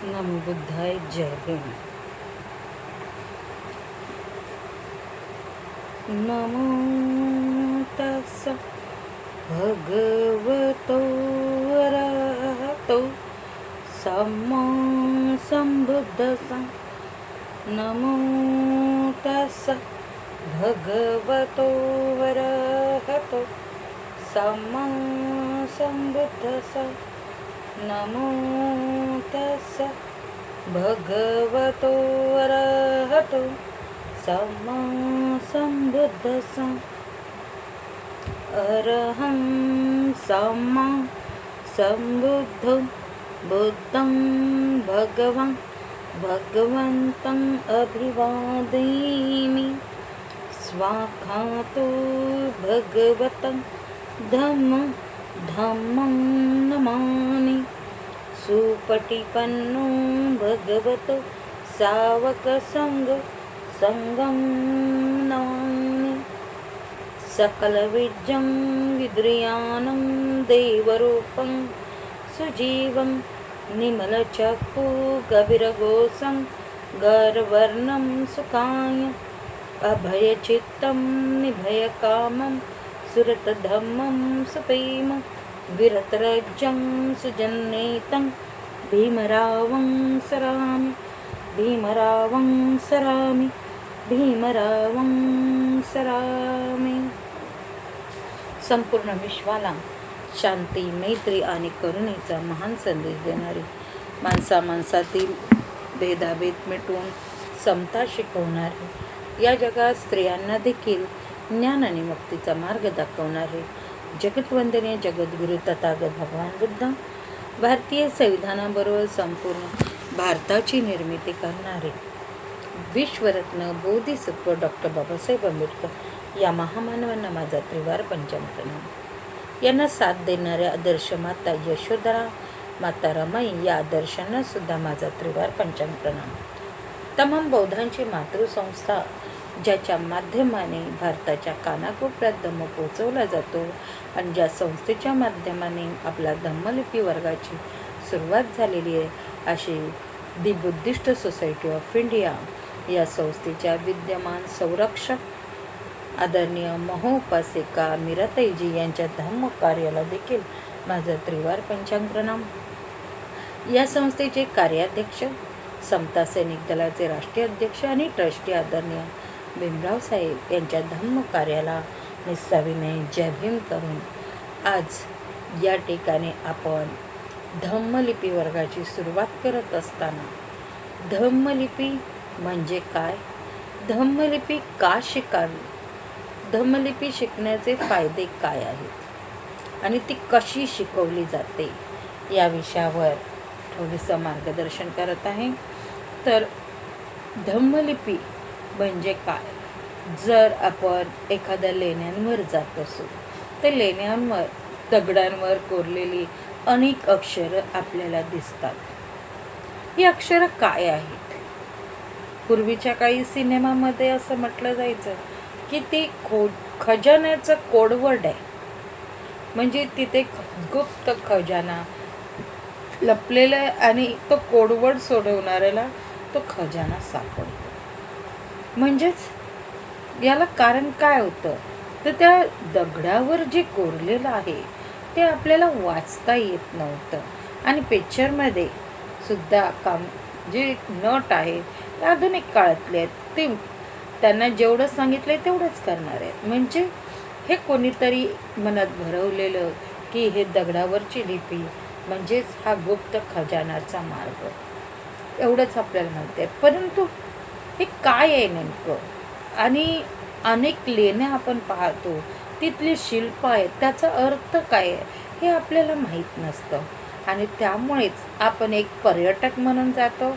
नमो बुद्धाय. जय भीम. नमो तस्स भगवतो अरहतो सम्मा संबुद्धस्स. नमो तस्स भगवतो अरहतो सम्मा संबुद्धस्स. नमो तस्स भगवतो अरहतो सम्मा संबुद्धस्स. अरहं सम्मा संबुद्धो बुद्धं भगवन्तं अभिवादयामि. स्वाखातो भगवतं धम्मं नमामि. सुपटिपन्नो भगवतो सावकसंगं नमामि. सकलविद्यं विद्रियानं देवरूपं सुजीवं निमलचक्षु गभीरगोसं गर्वर्णं सुखाय अभयचित्तं निभयकामं सुरतधम्मं सुप्रेम विरतरज्जं सुजननेतं भीमरावं सरामि. संपूर्ण विश्वाला शांती, मैत्री आणि करुणेचा महान संदेश देणारी, माणसातील भेदाभेद मिटवून समता शिकवणारे, या जगात स्त्रियांना देखील ज्ञान आणि मुक्तीचा मार्ग दाखवणारे जगतवंदनीय जगद्गुरु तथागत भगवान बुद्ध, भारतीय संविधानाबरोबर संपूर्ण भारताची निर्मिती करणारे विश्वरत्न बोधिसत्व डॉक्टर बाबासाहेब आंबेडकर या महामानवांना माझा त्रिवार पंचांग प्रणाम. यांना साथ देणाऱ्या आदर्श माता यशोधरा, माता रमाई या आदर्शांना सुद्धा माझा त्रिवार पंचांग प्रणाम. तमाम बौद्धांची मातृसंस्था, ज्याच्या माध्यमाने भारताच्या कानाकोपऱ्यात धम्म पोचवला जातो आणि ज्या संस्थेच्या माध्यमाने आपल्या धम्मलिपी वर्गाची सुरुवात झालेली आहे, अशी दी बुद्धिस्ट सोसायटी ऑफ इंडिया या संस्थेच्या विद्यमान संरक्षक आदरणीय महोपासिका मीराताईजी यांच्या धम्म कार्याला देखील माझा त्रिवार पंचांग प्रणाम. या संस्थेचे कार्याध्यक्ष, समता सैनिक दलाचे राष्ट्रीय अध्यक्ष आणि ट्रस्टी आदरणीय भीमराव साहेब यांच्या धम्म कार्याला मी सविनय जय भीम करून आज या ठिकाणी आपण धम्मलिपी वर्गाची सुरुवात करत असताना, धम्मलिपी म्हणजे काय, धम्मलिपी का शिकावी, धम्मलिपी शिकण्याचे फायदे काय आहेत आणि ती कशी शिकवली जाते, या विषयावर थोडंसं मार्गदर्शन करत आहे. तर धम्मलिपी म्हणजे काय? जर आपण एखाद्या लेण्यांवर जात असू तर लेण्यांवर दगडांवर कोरलेली अनेक अक्षरं आपल्याला दिसतात. ही अक्षरं काय आहेत? पूर्वीच्या काही सिनेमामध्ये असं म्हटलं जायचं की ती खजान्याचं कोडवर्ड आहे. म्हणजे तिथे गुप्त खजाना लपलेला आहे आणि तो कोडवर्ड सोडवणाऱ्याला तो खजाना सापडतो. म्हणजेच याला कारण काय होतं तर त्या दगडावर जे कोरलेलं आहे ते आपल्याला वाचता येत नव्हतं. आणि पिक्चरमध्ये सुद्धा जे नट आहेत ते आधुनिक काळातले आहेत, ते त्यांना जेवढं सांगितलं आहे तेवढंच करणार आहेत. म्हणजे हे कोणीतरी मनात भरवलेलं की हे दगडावरची लिपी म्हणजेच हा गुप्त खजानाचा मार्ग, एवढंच आपल्याला माहिती आहे. परंतु हे काय आहे नेमकं? आणि अनेक लेण्या आपण पाहतो, तिथली शिल्प आहेत, त्याचा अर्थ काय आहे हे आपल्याला माहीत नसतं. आणि त्यामुळेच आपण एक पर्यटक म्हणून जातो,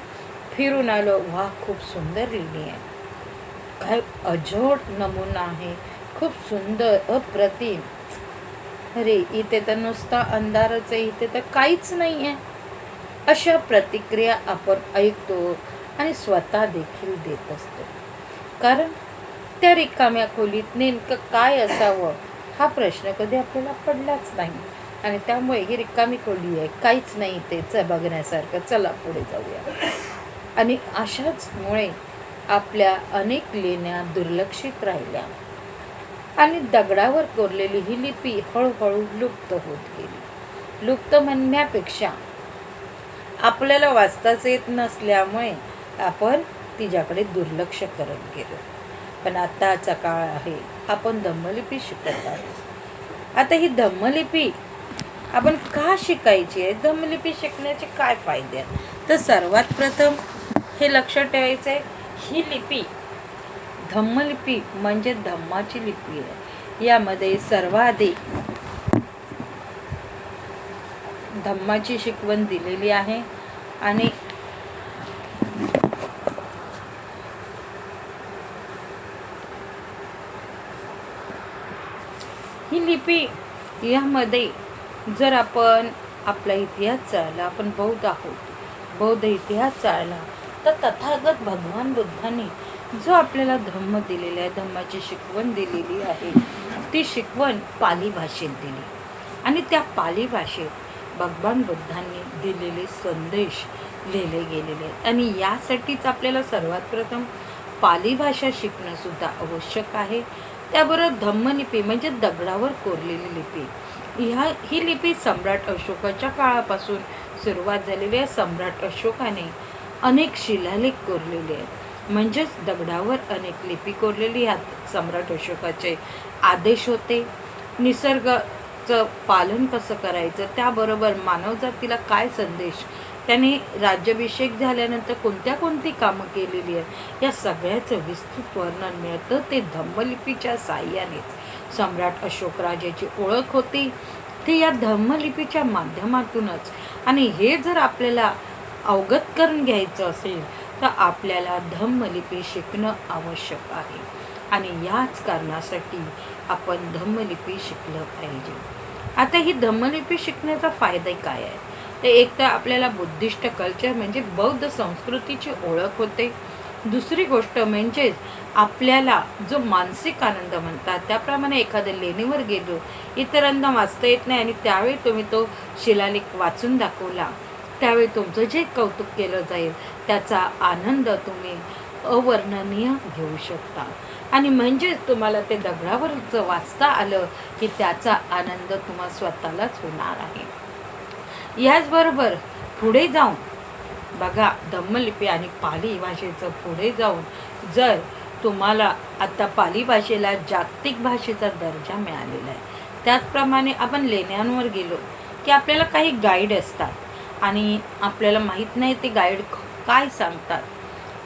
फिरून आलो, वा खूप सुंदर लेणी आहे, काय अजोड नमुना आहे, खूप सुंदर, अप्रतिम, अरे इथे तर नुसता अंधारच आहे, इथे तर काहीच नाही आहे, अशा प्रतिक्रिया आपण ऐकतो आणि स्वतः देखील देत असतो. कारण त्या रिकाम्या खोलीत नेमकं काय असावं हा प्रश्न कधी आपल्याला पडलाच नाही. आणि त्यामुळे ही रिकामी खोली आहे, काहीच नाही तेच बघण्यासारखं, चला पुढे जाऊया. आणि अशाचमुळे आपल्या अनेक लेण्या दुर्लक्षित राहिल्या आणि दगडावर कोरलेली ही लिपी हळूहळू लुप्त होत गेली. लुप्त म्हणण्यापेक्षा आपल्याला वाचताच येत नसल्यामुळे आपण तिच्याकडे दुर्लक्ष करत गेलो. पण आताचा काळ आहे, आपण धम्मलिपी शिकत आहोत. आता ही धम्मलिपी आपण का शिकायची आहे, धम्मलिपी शिकण्याचे काय फायदे आहेत? तर सर्वात प्रथम हे लक्षात ठेवायचं आहे, ही लिपी धम्मलिपी म्हणजे धम्माची लिपी आहे. यामध्ये सर्वाधिक धम्माची शिकवण दिलेली आहे. आणि ही लिपी यामध्ये जर आपण आपला इतिहास चाळला, आपण बौद्ध आहोत, बौद्ध इतिहास चाळला, तर तथागत भगवान बुद्धांनी जो आपल्याला धम्म दिलेला आहे, धम्माची शिकवण दिलेली आहे, ती शिकवण पाली भाषेत दिली. आणि त्या पाली भाषेत भगवान बुद्धांनी दिलेले संदेश लिहिले गेलेले आहेत. आणि यासाठीच आपल्याला सर्वात प्रथम पाली भाषा शिकणं सुद्धा आवश्यक आहे. त्याबरोबर धम्मलिपी म्हणजे दगडावर कोरलेली लिपी, ही लिपी सम्राट अशोकाच्या काळापासून सुरुवात झालेली आहे. सम्राट अशोकाने अनेक शिलालेख कोरलेले आहेत, म्हणजेच दगडावर अनेक लिपी कोरलेली आहेत. सम्राट अशोकाचे आदेश होते, निसर्गाचं पालन कसं करायचं, त्याबरोबर मानवजातीला काय संदेश, त्याने राज्याभिषेक झाल्यानंतर कोणती कामं केलेली आहेत, या सगळ्याचं विस्तृत वर्णन मिळतं ते धम्मलिपीच्या साहाय्यानेच. सम्राट अशोक राजाची ओळख होती ती या धम्मलिपीच्या माध्यमातूनच. आणि हे जर आपल्याला अवगत करून घ्यायचं असेल तर आपल्याला धम्मलिपी शिकणं आवश्यक आहे. आणि याच कारणासाठी आपण धम्मलिपी शिकलं पाहिजे. आता ही धम्मलिपी शिकण्याचा फायदा काय आहे? तर एक तर आपल्याला बुद्धिस्ट कल्चर म्हणजे बौद्ध संस्कृतीची ओळख होते. दुसरी गोष्ट म्हणजेच आपल्याला जो मानसिक आनंद म्हणतात, त्याप्रमाणे एखाद्या लेणीवर गेलो, इतरांना वाचता येत नाही आणि त्यावेळी तुम्ही तो शिलालेख वाचून दाखवला, त्यावेळी तुमचं जे कौतुक केलं जाईल त्याचा आनंद तुम्ही अवर्णनीय घेऊ शकता. आणि म्हणजेच तुम्हाला ते दगडावरचं वाचता आलं की त्याचा आनंद तुम्हाला स्वतःलाच होणार आहे. याचबरोबर पुढे जाऊन बघा, धम्मलिपी आणि पाली भाषेचं पुढे जाऊन जर तुम्हाला आता पाली भाषेला जागतिक भाषेचा दर्जा मिळालेला आहे, त्याचप्रमाणे आपण लेण्यांवर गेलो की आपल्याला काही गाईड असतात आणि आपल्याला माहीत नाही ते गाईड काय सांगतात,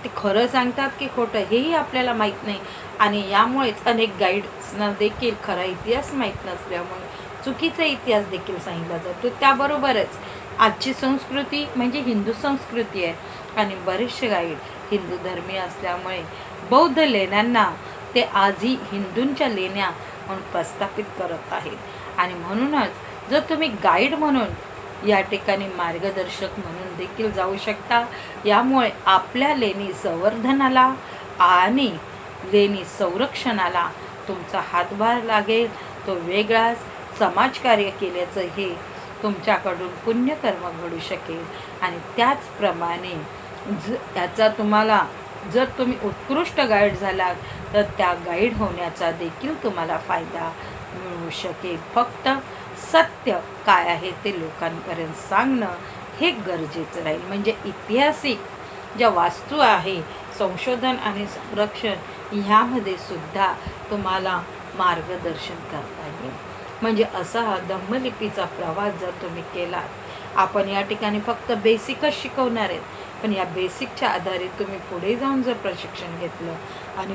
ते खरं सांगतात की खोटं हेही आपल्याला माहीत नाही. आणि यामुळेच अनेक गाईड्सना देखील खरा इतिहास माहीत नसल्यामुळे चुकीचा इतिहास देखील सांगितला जातो. त्याबरोबरच आजची संस्कृती म्हणजे हिंदू संस्कृती आहे आणि बरेचसे गाईड हिंदू धर्मीय असल्यामुळे बौद्ध लेण्यांना ते आजही हिंदूंच्या लेण्या म्हणून प्रस्थापित करत आहेत. आणि म्हणूनच जर तुम्ही गाईड म्हणून या ठिकाणी मार्गदर्शक म्हणून देखील जाऊ शकता. यामुळे आपल्या लेणी संवर्धनाला आणि लेणी संरक्षणाला तुमचा हातभार लागेल. तो वेगळाच समाजकार्य केल्याचं हे तुमच्याकडून पुण्यकर्म घडू शकेल. आणि त्याचप्रमाणे याचा तुम्हाला जर तुम्ही उत्कृष्ट गाईड झालात तर त्या गाईड होण्याचा देखील तुम्हाला फायदा मिळू शकेल. फक्त सत्य काय आहे ते लोकांपर्यंत सांगणं हे गरजेचं राहील. म्हणजे ऐतिहासिक ज्या वास्तू आहे, संशोधन आणि संरक्षण ह्यामध्ये सुद्धा तुम्हाला मार्गदर्शन करता येईल. म्हणजे असा हा धम्मलिपीचा प्रवास जर तुम्ही केलात, आपण या ठिकाणी फक्त बेसिकच शिकवणार आहेत, पण या बेसिकच्या आधारे तुम्ही पुढे जाऊन जर प्रशिक्षण घेतलं आणि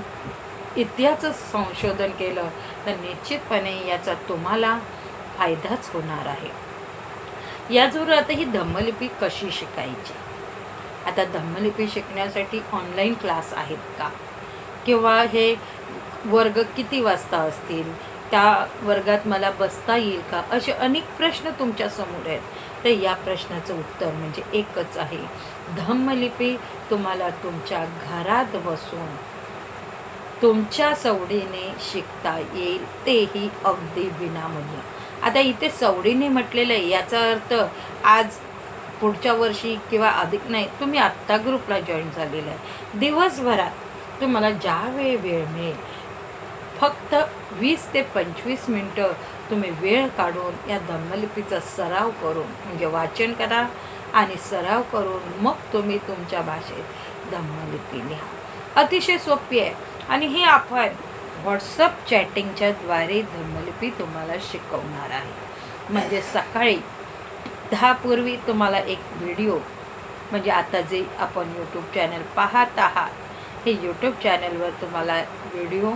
इतिहासाचं संशोधन केलं तर निश्चितपणे याचा तुम्हाला फायदाच होणार आहे. याचबरोबर आता ही धम्मलिपी कशी शिकायची? आता धम्मलिपी शिकण्यासाठी ऑनलाईन क्लास आहेत का, किंवा हे वर्ग किती वाजता असतील, त्या वर्गात मला बसता येईल का, असे अनेक प्रश्न तुमच्यासमोर आहेत. तर या प्रश्नाचं उत्तर म्हणजे एकच आहे, धम्मलिपी तुम्हाला तुमच्या घरात बसून तुमच्या सवडीने शिकता येईल, तेही अगदी विनामूल्य. आता इथे सवडीने म्हटलेलं आहे, याचा अर्थ आज पुढच्या वर्षी किंवा अधिक नाही, तुम्ही आत्ता ग्रुपला जॉईन झालेला आहे. दिवसभरात तुम्हाला ज्या वेळ मिळेल फक्त 20 ते 25 मिनटं तुम्ही वेळ काढून या धम्मलिपीचा सराव करून, म्हणजे वाचन करा आणि सराव करून मग तुम्ही तुमच्या भाषेत धम्मलिपी लिहा. अतिशय सोपी आहे आणि हे आपण व्हॉट्सअप चॅटिंगच्या द्वारे धम्मलिपी तुम्हाला शिकवणार आहे. म्हणजे सकाळी 10 पूर्वी तुम्हाला एक व्हिडिओ, म्हणजे आता जे आपण यूट्यूब चॅनल पाहत आहात हे यूट्यूब चॅनलवर तुम्हाला व्हिडिओ,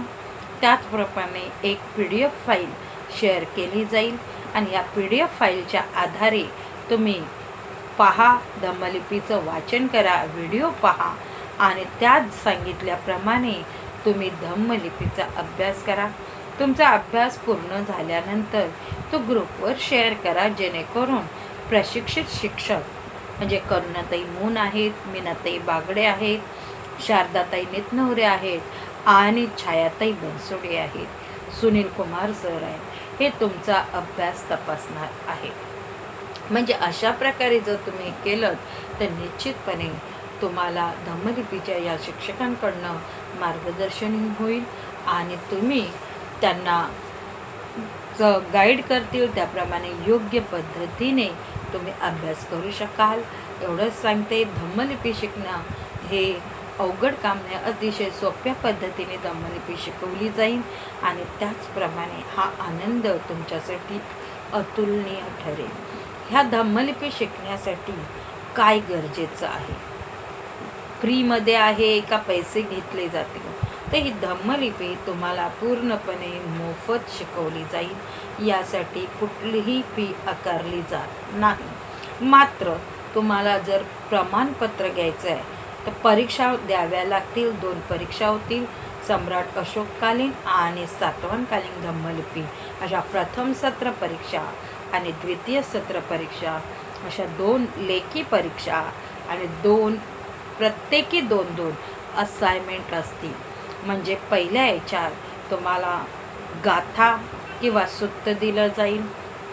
त्याचप्रमाणे एक PDF फाईल शेअर केली जाईल आणि या PDF फाईलच्या आधारे तुम्ही पहा, धम्मलिपीचं वाचन करा, व्हिडिओ पहा आणि त्यात सांगितल्याप्रमाणे तुम्ही धम्मलिपीचा अभ्यास करा. तुमचा अभ्यास पूर्ण झाल्यानंतर तो ग्रुपवर शेअर करा, जेणेकरून प्रशिक्षित शिक्षक म्हणजे करुणाताई मून आहेत, मीनाताई बागडे आहेत, शारदाताई नितनवरे आहेत आणि छायाताई बनसोडे आहेत, सुनील कुमार सर आहेत, हे तुमचा अभ्यास तपासणार आहे. म्हणजे अशा प्रकारे जर तुम्ही केलं तर निश्चितपणे तुम्हाला धम्मलिपीच्या या शिक्षकांकडनं मार्गदर्शन होईल आणि तुम्ही त्यांना गाईड करतील त्याप्रमाणे योग्य पद्धतीने तुम्ही अभ्यास करू शकाल. एवढंच सांगते, धम्मलिपी शिकणं हे अवघड काम नाही, अतिशय सोप्या पद्धतीने धम्मलिपी शिकवली जाईल आणि त्याचप्रमाणे हा आनंद तुमच्यासाठी अतुलनीय ठरेल. ह्या धम्मलिपी शिकण्यासाठी काय गरजेचं आहे, फ्रीमध्ये आहे का पैसे घेतले जातील, तर ही धम्मलिपी तुम्हाला पूर्णपणे मोफत शिकवली जाईल. यासाठी कुठलीही फी आकारली जात नाही. मात्र तुम्हाला जर प्रमाणपत्र घ्यायचं आहे तर परीक्षा द्याव्या लागतील. 2 परीक्षा होतील, सम्राट अशोककालीन आणि सातवाहनकालीन धम्मलिपी अशा प्रथम सत्र परीक्षा आणि द्वितीय सत्र परीक्षा अशा 2 लेखी परीक्षा आणि 2 प्रत्येकी 2-2 असाइनमेंट असतील. म्हणजे पहिल्या याच्यात तुम्हाला गाथा किंवा सुत्त दिलं जाईल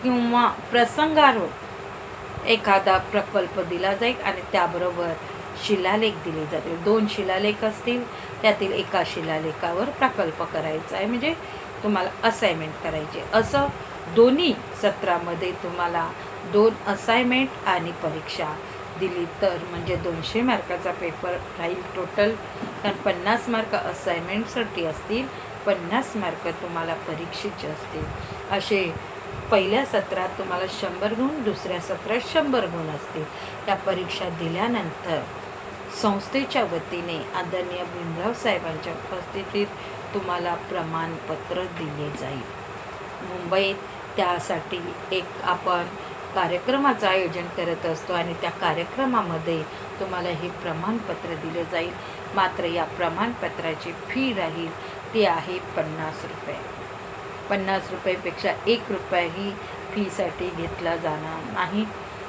किंवा प्रसंगारूप एखादा प्रकल्प दिला जाईल आणि त्याबरोबर शिलालेख दिले जातील. 2 शिलालेख असतील, त्यातील एका शिलालेखावर प्रकल्प करायचा आहे, म्हणजे तुम्हाला असाइनमेंट करायचे. असं दोन्ही सत्रामध्ये तुम्हाला 2 असाइनमेंट आणि परीक्षा दिली तर म्हणजे 200 मार्काचा पेपर राहील टोटल. कारण 50 मार्क असाइनमेंटसाठी असतील, 50 मार्क तुम्हाला परीक्षेचे असतील. असे पहिल्या सत्रात तुम्हाला 100 गुण, दुसऱ्या सत्रात 100 गुण असतील. त्या परीक्षा दिल्यानंतर संस्थेच्या वतीने आदरणीय भीमराव साहेबांच्या उपस्थितीत तुम्हाला प्रमाणपत्र दिले जाईल. मुंबईत त्यासाठी एक आपण कार्यक्रमाचं आयोजन करत असतो आणि त्या कार्यक्रमामध्ये तुम्हाला हे प्रमाणपत्र दिले जाईल. मात्र या प्रमाणपत्राची फी राहील ती आहे 50 रुपये. 50 रुपयेपेक्षा 1 रुपयाही फीसाठी घेतला जाणार नाही.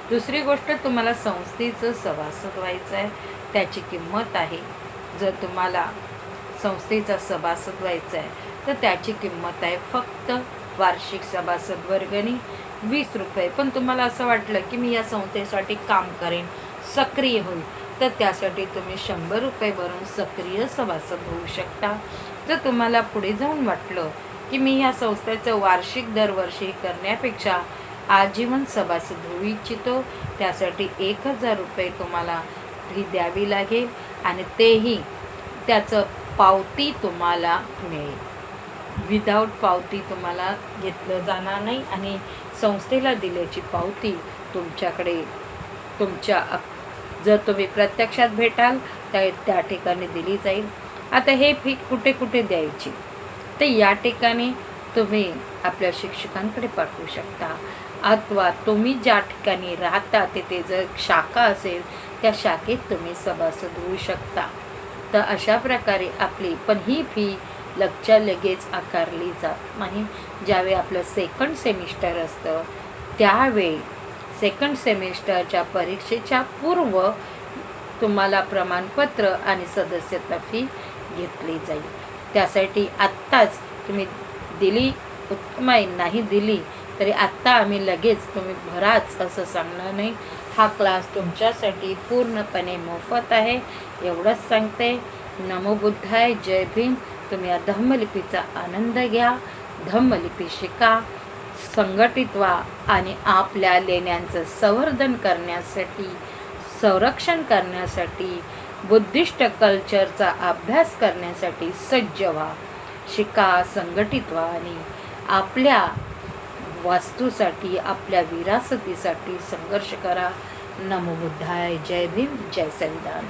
दुसरी गोष्ट, तुम्हाला संस्थेचं सभासद व्हायचं आहे, त्याची किंमत आहे. जर तुम्हाला संस्थेचा सभासद व्हायचा आहे तर त्याची किंमत आहे फक्त वार्षिक सभासद वर्गणी 20 रुपये. पण तुम्हाला असं वाटलं की मी या संस्थेसाठी काम करेन, सक्रिय होईल, तर त्यासाठी तुम्ही 100 रुपये भरून सक्रिय सभासद होऊ शकता. जर तुम्हाला पुढे जाऊन वाटलं की मी ह्या संस्थेचं वार्षिक दरवर्षी करण्यापेक्षा आजीवन सभासद होऊ इच्छितो, त्यासाठी 1000 रुपये तुम्हाला फी द्यावी लागेल आणि तेही त्याचं पावती तुम्हाला मिळेल. विदाऊट पावती तुम्हाला घेतलं जाणार नाही आणि संस्थेला दिल्याची पावती तुमच्याकडे जर तुम्ही प्रत्यक्षात भेटाल तर त्या ठिकाणी दिली जाईल. आता हे फी कुठे कुठे द्यायची, तर या ठिकाणी तुम्ही आपल्या शिक्षकांकडे पाठवू शकता अथवा तुम्ही ज्या ठिकाणी राहता तिथे जर शाखा असेल त्या शाखेत तुम्ही सभासद होऊ शकता. तर अशा प्रकारे आपली पण ही फी लगच्या लगेच आकारली जात नाही. ज्यावेळी आपलं सेकंड सेमिस्टर असतं त्यावेळी सेकंड सेमिस्टरच्या परीक्षेच्या पूर्व तुम्हाला प्रमाणपत्र आणि सदस्यता फी घेतली जाईल. त्यासाठी आत्ताच तुम्ही दिली उत्तम आहे, नाही दिली तरी आत्ता आम्ही लगेच तुम्ही भराच असं सांगणार नाही. हा क्लास तुमच्यासाठी पूर्णपणे मोफत आहे, एवढंच सांगते. नमो बुद्धाय, जय भीम. तुम्ही या धम्मलिपीचा आनंद घ्या, धम्मलिपी शिका, संघटित व्हा आणि आपल्या लेण्यांचं संवर्धन करण्यासाठी, संरक्षण करण्यासाठी, बुद्धिस्ट कल्चरचा अभ्यास करण्यासाठी सज्ज व्हा. शिका, संघटित व्हा आणि आपल्या वास्तूसाठी, आपल्या विरासतीसाठी संघर्ष करा. नमो बुद्धाय, जय भीम, जय संविधान.